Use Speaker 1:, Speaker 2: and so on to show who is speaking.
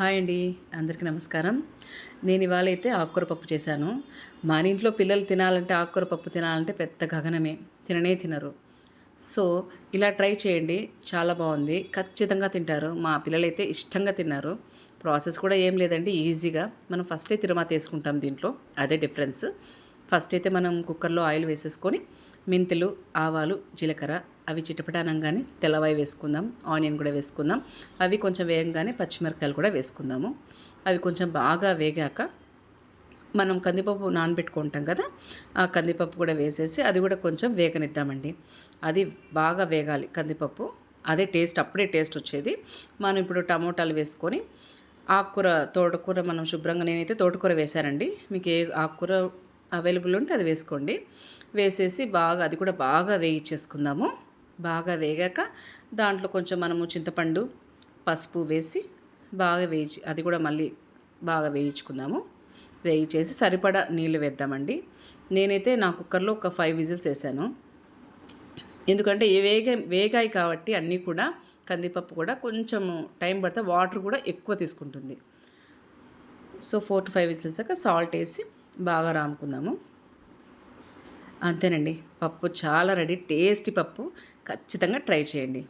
Speaker 1: Hi అండి, అందరికీ నమస్కారం. నేను ఇవాళ అయితే ఆకుకూర పప్పు చేశాను. మన ఇంట్లో పిల్లలు తినాలంటే ఆకుకూర పప్పు తినాలంటే పెద్ద గగనమే, తిననే తినరు. సో ఇలా ట్రై చేయండి, చాలా బాగుంది, ఖచ్చితంగా తింటారు. మా పిల్లలైతే ఇష్టంగా తిన్నారు. ప్రాసెస్ కూడా ఏం లేదండి, ఈజీగా మనం ఫస్టే తిరువాత వేసుకుంటాం దీంట్లో, అదే డిఫరెన్స్. ఫస్ట్ అయితే మనం కుక్కర్లో ఆయిల్ వేసేసుకొని మెంతులు, ఆవాలు, జీలకర్ర అవి చిటపటానంగానే తెల్లవాయి వేసుకుందాం. ఆనియన్ కూడా వేసుకుందాం. అవి కొంచెం వేగంగానే పచ్చిమిరపకాయలు కూడా వేసుకుందాము. అవి కొంచెం బాగా వేగాక మనం కందిపప్పు నానబెట్టుకుంటాం కదా, ఆ కందిపప్పు కూడా వేసేసి అది కూడా కొంచెం వేగనిద్దామండి. అది బాగా వేగాలి కందిపప్పు, అదే టేస్ట్, అప్పుడే టేస్ట్ వచ్చేది. మనం ఇప్పుడు టమోటాలు వేసుకొని ఆకుకూర, తోటకూర మనం శుభ్రంగా, నేనైతే తోటకూర వేశానండి. మీకు ఏ ఆకుకూర అవైలబుల్ ఉంటే అది వేసుకోండి. వేసేసి బాగా అది కూడా బాగా వేయించేసుకుందాము. బాగా వేగాక దాంట్లో కొంచెం మనము చింతపండు, పసుపు వేసి బాగా వేయించి అది కూడా మళ్ళీ బాగా వేయించుకుందాము. వేయించేసి సరిపడా నీళ్ళు వేద్దామండి. నేనైతే నా కుక్కర్లో ఒక 5 విజిల్స్ వేసాను. ఎందుకంటే వేగాయి కాబట్టి అన్నీ కూడా, కందిపప్పు కూడా కొంచెం టైం పడితే వాటర్ కూడా ఎక్కువ తీసుకుంటుంది. సో 4 to 5 విజిల్స్ దాకా సాల్ట్ వేసి బాగా రాముకుందాము. అంతేనండి, పప్పు చాలా రెడీ. టేస్టీ పప్పు, ఖచ్చితంగా ట్రై చేయండి.